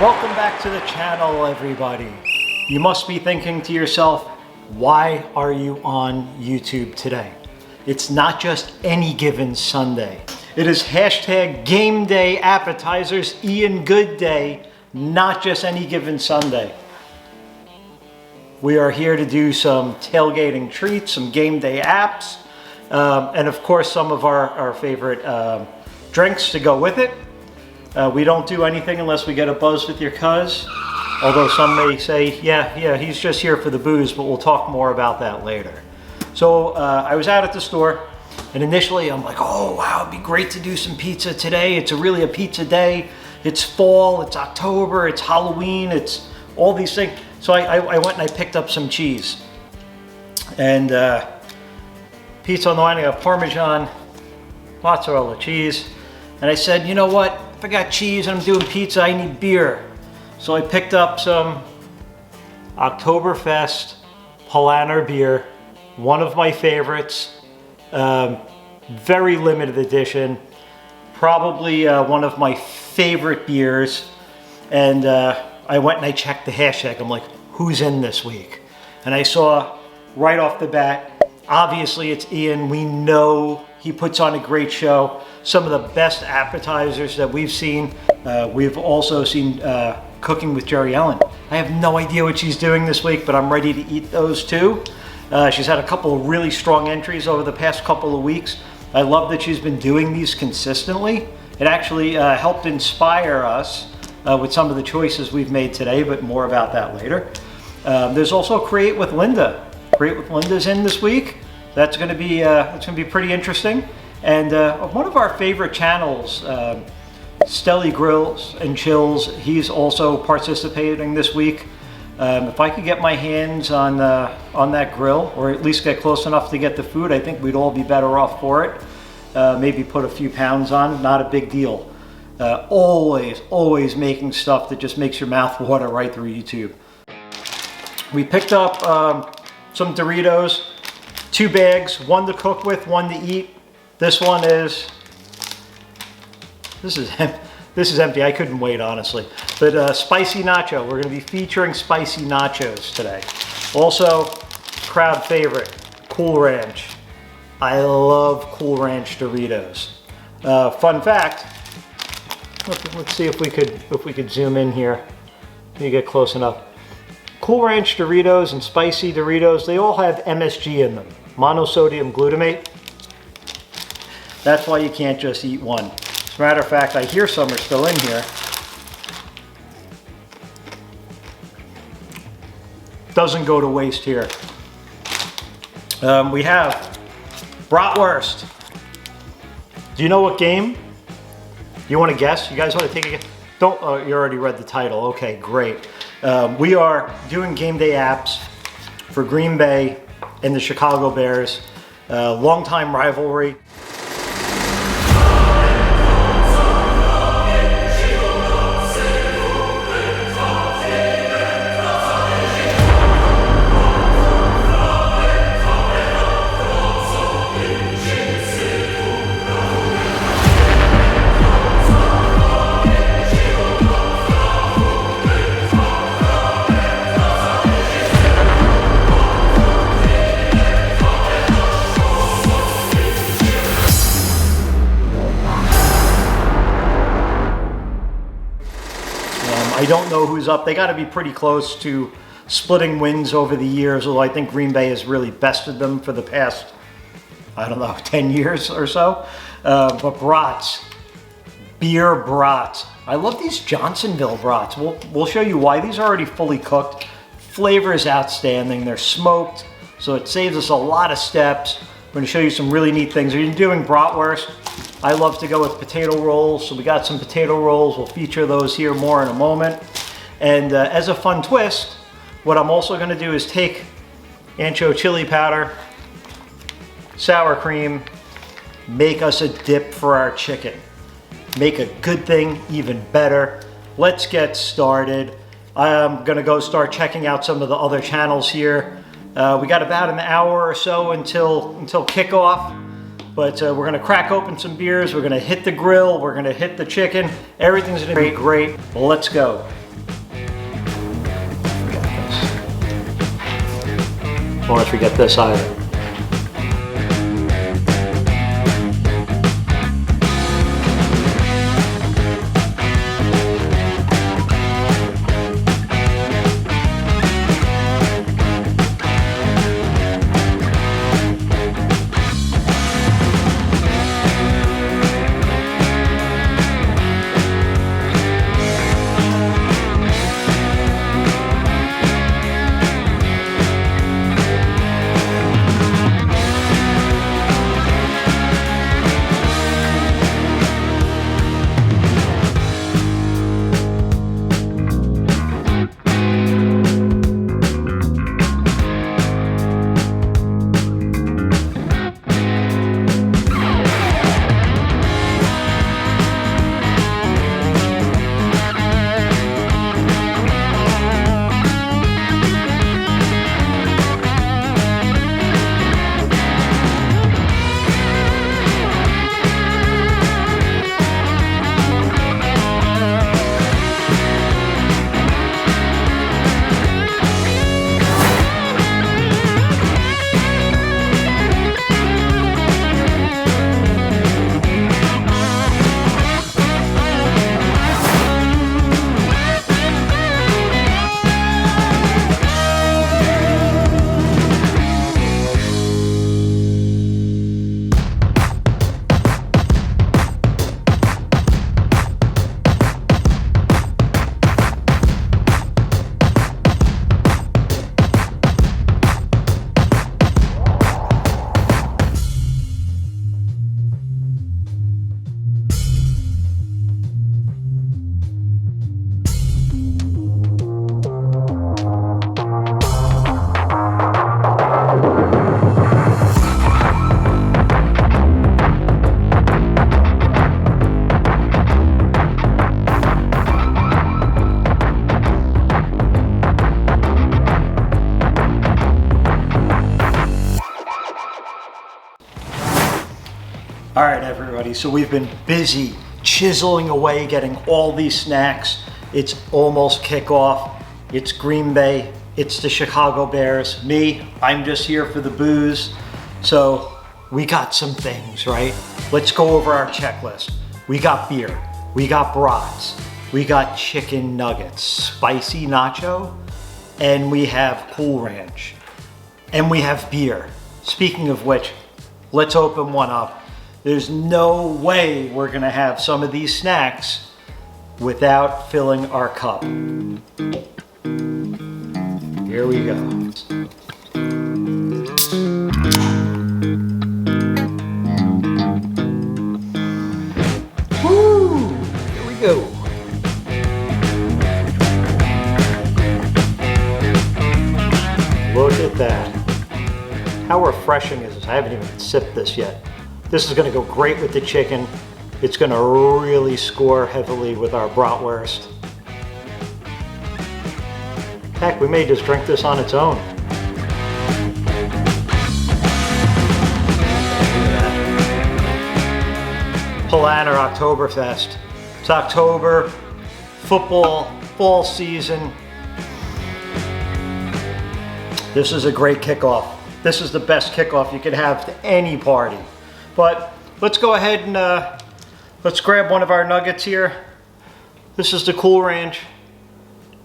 Welcome back to the channel, everybody. You must be thinking to yourself, why are you on YouTube today? It's not just any given Sunday. It is hashtag Game Day Appetizers Ian Good Day, not just any given Sunday. We are here to do some tailgating treats, some game day apps, and of course some of our favorite drinks to go with it. We don't do anything unless we get a buzz with your cuz. Although some may say, yeah, he's just here for the booze, but we'll talk more about that later. So I was out at the store, and initially I'm like, oh wow, it'd be great to do some pizza today. It's really a pizza day. It's fall, it's October, it's Halloween, it's all these things. So I went and I picked up some cheese. And pizza on the line, I got Parmesan, mozzarella cheese. And I said, you know what? If I got cheese and I'm doing pizza, I need beer. So I picked up some Oktoberfest Paulaner beer, one of my favorites, very limited edition, probably one of my favorite beers. And I went and I checked the hashtag. I'm like, who's in this week? And I saw right off the bat, obviously it's Ian. We know he puts on a great show. Some of the best appetizers that we've seen. We've also seen Cooking with Jerry Ellen. I have no idea what she's doing this week, but I'm ready to eat those too. She's had a couple of really strong entries over the past couple of weeks. I love that she's been doing these consistently. It actually helped inspire us with some of the choices we've made today, but more about that later. There's also Create with Lynda. Create with Lynda's in this week. That's going to be pretty interesting. And one of our favorite channels, Stelly Grills and Chills, he's also participating this week. If I could get my hands on that grill, or at least get close enough to get the food, I think we'd all be better off for it. Maybe put a few pounds on, not a big deal. Always making stuff that just makes your mouth water right through YouTube. We picked up some Doritos, 2 bags, one to cook with, one to eat. This one is, this is empty. I couldn't wait, honestly. But spicy nacho. We're going to be featuring spicy nachos today. Also, crowd favorite, Cool Ranch. I love Cool Ranch Doritos. Fun fact. Let's see if we could zoom in here. You get close enough. Cool Ranch Doritos and spicy Doritos, they all have MSG in them, monosodium glutamate. That's why you can't just eat one. As a matter of fact, I hear some are still in here. Doesn't go to waste here. We have bratwurst. Do you know what game? Do you want to guess? You guys want to take a guess? Don't, you already read the title. Okay, great. We are doing game day apps for Green Bay and the Chicago Bears. Longtime rivalry. I don't know who's up. They got to be pretty close to splitting wins over the years, although I think Green Bay has really bested them for the past, I don't know, 10 years or so. But Brats, beer Brat. I love these Johnsonville Brats. We'll show you why. These are already fully cooked. Flavor is outstanding. They're smoked, so it saves us a lot of steps. We're going to show you some really neat things. Are you doing bratwurst? I love to go with potato rolls, so we got some potato rolls. We'll feature those here more in a moment. And as a fun twist, what I'm also going to do is take Ancho chili powder, sour cream, make us a dip for our chicken. Make a good thing even better. Let's get started. I'm going to go start checking out some of the other channels here. We got about an hour or so until kickoff. But we're gonna crack open some beers, we're gonna hit the grill, we're gonna hit the chicken. Everything's gonna be great. Let's go. Don't want to forget this either. All right, everybody, so we've been busy chiseling away, getting all these snacks. It's almost kickoff. It's Green Bay. It's the Chicago Bears. Me, I'm just here for the booze. So we got some things, right? Let's go over our checklist. We got beer. We got brats. We got chicken nuggets, spicy nacho, and we have Cool Ranch. And we have beer. Speaking of which, let's open one up. There's no way we're gonna have some of these snacks without filling our cup. Here we go. Woo! Here we go. Look at that. How refreshing is this? I haven't even sipped this yet. This is gonna go great with the chicken. It's gonna really score heavily with our bratwurst. Heck, we may just drink this on its own. Paulaner Oktoberfest. It's October, football, fall season. This is a great kickoff. This is the best kickoff you could have to any party. But let's go ahead and let's grab one of our nuggets here. This is the Cool Ranch.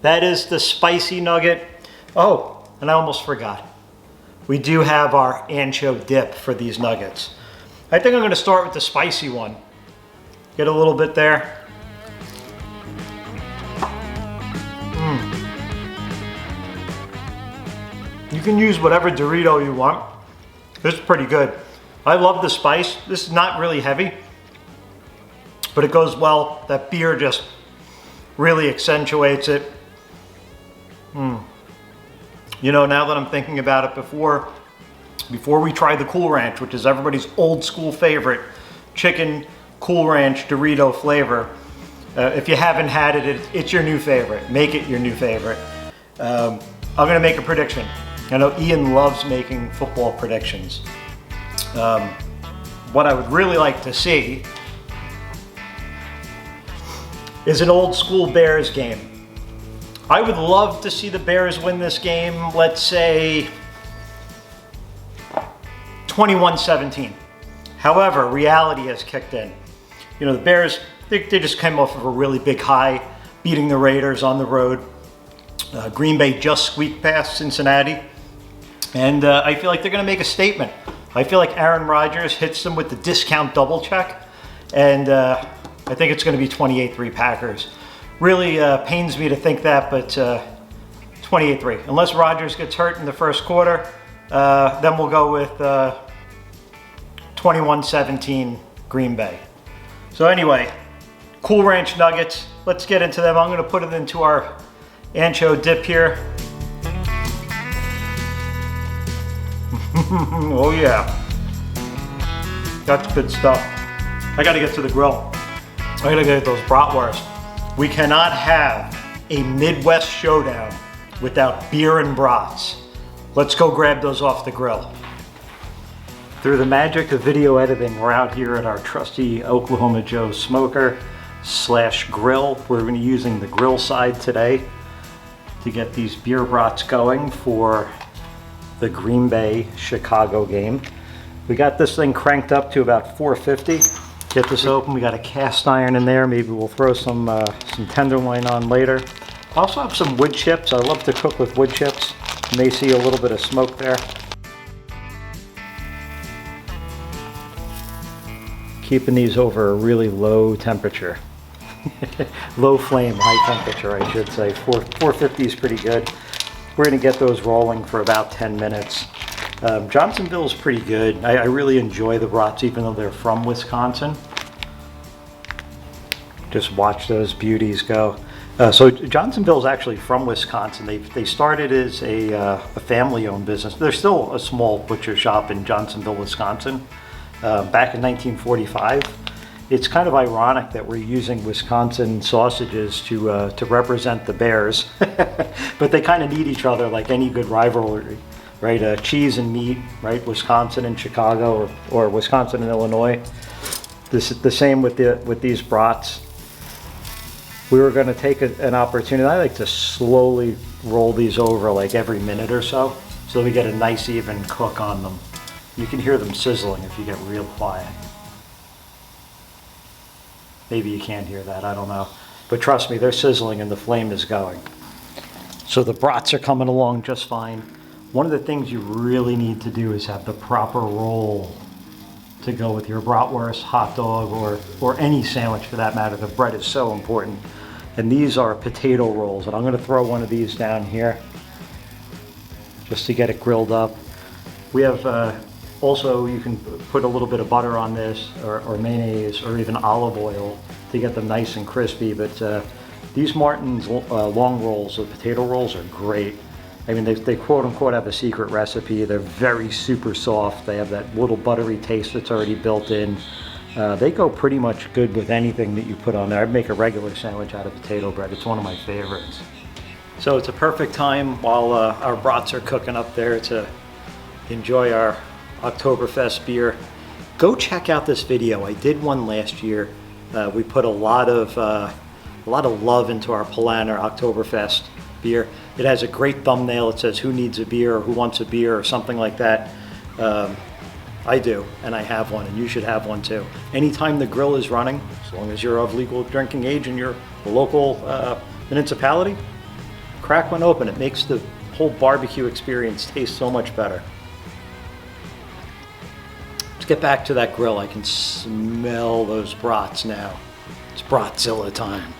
That is the spicy nugget. Oh, and I almost forgot. We do have our ancho dip for these nuggets. I think I'm gonna start with the spicy one. Get a little bit there. You can use whatever Dorito you want. This is pretty good. I love the spice. This is not really heavy, but it goes well. That beer just really accentuates it. You know, now that I'm thinking about it, before we try the Cool Ranch, which is everybody's old school favorite, chicken Cool Ranch Dorito flavor. If you haven't had it, it's your new favorite. Make it your new favorite. I'm gonna make a prediction. I know Ian loves making football predictions. What I would really like to see is an old school Bears game. I would love to see the Bears win this game, let's say 21-17. However, reality has kicked in. You know, the Bears, they just came off of a really big high, beating the Raiders on the road. Green Bay just squeaked past Cincinnati. And I feel like they're going to make a statement. I feel like Aaron Rodgers hits them with the discount double check. And I think it's going to be 28-3 Packers. Really pains me to think that, but 28-3. Unless Rodgers gets hurt in the first quarter, then we'll go with 21-17 Green Bay. So anyway, Cool Ranch Nuggets. Let's get into them. I'm going to put it into our Ancho dip here. Oh yeah. That's good stuff. I got to get to the grill. I got to get those bratwursts. We cannot have a Midwest showdown without beer and brats. Let's go grab those off the grill. Through the magic of video editing, we're out here at our trusty Oklahoma Joe smoker / grill. We're going to be using the grill side today to get these beer brats going for the Green Bay Chicago game. We got this thing cranked up to about 450. Get this open. We got a cast iron in there. Maybe we'll throw some tenderloin on later. I also have some wood chips. I love to cook with wood chips. You may see a little bit of smoke there. Keeping these over a really low temperature. Low flame, high temperature, I should say. 450 is pretty good. We're going to get those rolling for about 10 minutes. Johnsonville is pretty good. I really enjoy the brats, even though they're from Wisconsin. Just watch those beauties go. So Johnsonville is actually from Wisconsin. They started as a family-owned business. There's still a small butcher shop in Johnsonville, Wisconsin. Back in 1945. It's kind of ironic that we're using Wisconsin sausages to represent the Bears, but they kind of need each other like any good rivalry, right? Cheese and meat, right? Wisconsin and Chicago, or Wisconsin and Illinois. The same with these brats. We were going to take an opportunity. I like to slowly roll these over like every minute or so we get a nice even cook on them. You can hear them sizzling if you get real quiet. Maybe you can't hear that, I don't know. But trust me, they're sizzling and the flame is going. So the brats are coming along just fine. One of the things you really need to do is have the proper roll to go with your bratwurst, hot dog, or any sandwich for that matter. The bread is so important. And these are potato rolls, and I'm gonna throw one of these down here just to get it grilled up. We have also, you can put a little bit of butter on this, or mayonnaise, or even olive oil to get them nice and crispy. But these Martin's long rolls, the potato rolls, are great. I mean, they quote unquote have a secret recipe. They're very super soft. They have that little buttery taste that's already built in. They go pretty much good with anything that you put on there. I'd make a regular sandwich out of potato bread. It's one of my favorites. So it's a perfect time while our brats are cooking up there to enjoy our Oktoberfest beer. Go check out this video. I did one last year. We put a lot of love into our Paulaner Oktoberfest beer. It has a great thumbnail. It says who needs a beer or who wants a beer or something like that. I do, and I have one, and you should have one too. Anytime the grill is running, as long as you're of legal drinking age in your local municipality, crack one open. It makes the whole barbecue experience taste so much better. Let's get back to that grill. I can smell those brats now. It's Bratzilla time.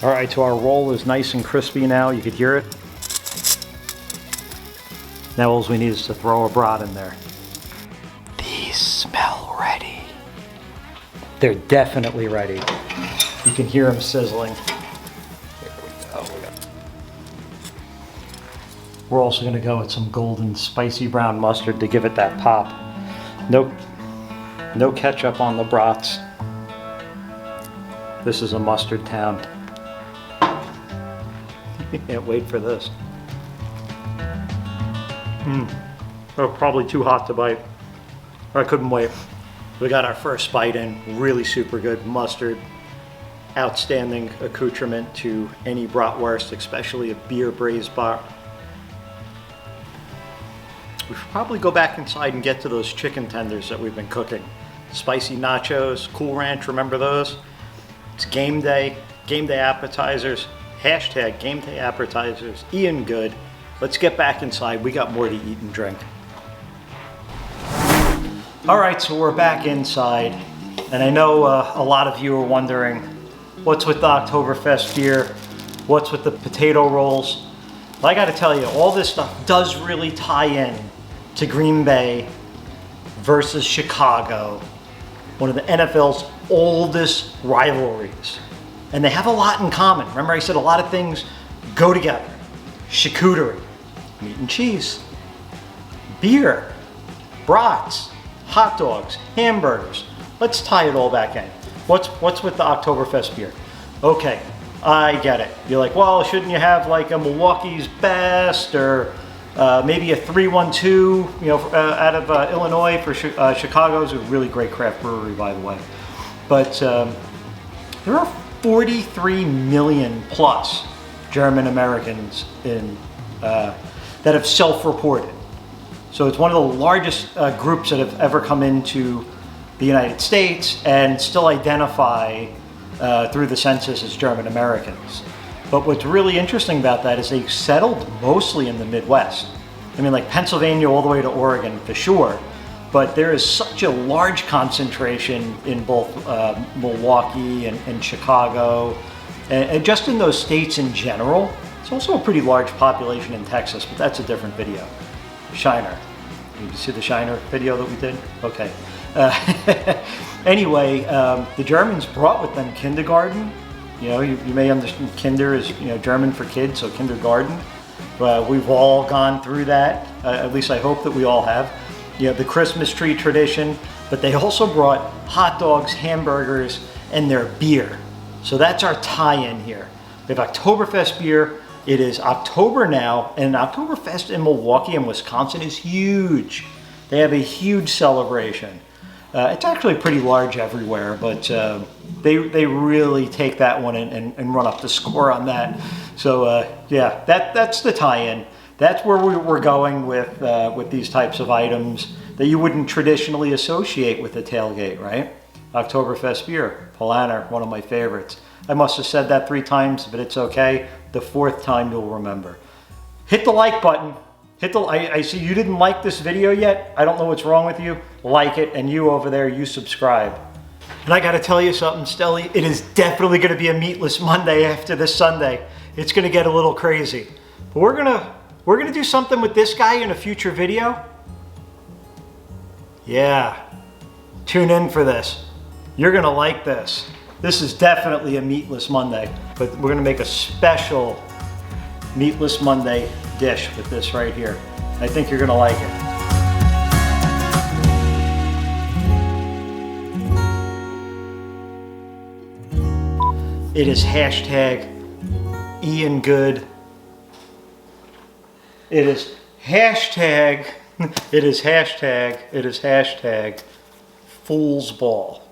All right, so our roll is nice and crispy now. You could hear it. Now all we need is to throw a brat in there. These smell ready. They're definitely ready. You can hear them sizzling. There we go. We're also going to go with some golden spicy brown mustard to give it that pop. No ketchup on the brats. This is a mustard town. Can't wait for this. Oh, probably too hot to bite. I couldn't wait. We got our first bite in. Really super good mustard. Outstanding accoutrement to any bratwurst, especially a beer braised brat. we should probably go back inside and get to those chicken tenders that we've been cooking. Spicy nachos, Cool Ranch, remember those? It's game day appetizers, hashtag game day appetizers, Ian Good. Let's get back inside. We got more to eat and drink. All right, so we're back inside. And I know a lot of you are wondering, what's with the Oktoberfest beer? What's with the potato rolls? Well, I gotta tell you, all this stuff does really tie in to Green Bay versus Chicago, one of the NFL's oldest rivalries. And they have a lot in common. Remember I said a lot of things go together. Charcuterie, meat and cheese, beer, brats, hot dogs, hamburgers. Let's tie it all back in. What's with the Oktoberfest beer? Okay, I get it. You're like, well, shouldn't you have like a Milwaukee's Best or maybe a 312, you know, out of Illinois for Chicago's a really great craft brewery, by the way. But there are 43 million plus German Americans that have self-reported. So it's one of the largest groups that have ever come into the United States and still identify through the census as German Americans. But what's really interesting about that is they settled mostly in the Midwest. I mean, like Pennsylvania all the way to Oregon for sure, but there is such a large concentration in both Milwaukee and Chicago, and just in those states in general. It's also a pretty large population in Texas, but that's a different video. Shiner. Did you see the Shiner video that we did? Okay. Anyway, the Germans brought with them kindergarten. You know, you may understand kinder is, you know, German for kids, so kindergarten. We've all gone through that. At least I hope that we all have. You know, the Christmas tree tradition, but they also brought hot dogs, hamburgers, and their beer. So that's our tie-in here. We have Oktoberfest beer. It is October now, and Oktoberfest in Milwaukee and Wisconsin is huge. They have a huge celebration. It's actually pretty large everywhere, but they really take that one and run up the score on that. So yeah, that's the tie-in. That's where we're going with these types of items that you wouldn't traditionally associate with a tailgate, right? Oktoberfest beer, Paulaner, one of my favorites. I must have said that 3 times, but it's okay. The 4th time you'll remember. Hit the like button. I see you didn't like this video yet. I don't know what's wrong with you. Like it, and you over there, you subscribe. And I gotta tell you something, Stelly, it is definitely gonna be a meatless Monday after this Sunday. It's gonna get a little crazy. But we're gonna do something with this guy in a future video. Yeah, tune in for this. You're gonna like this. This is definitely a meatless Monday, but we're gonna make a special meatless Monday dish with this right here. I think you're gonna like it. It is hashtag Ian Good. It is hashtag Fool's Ball.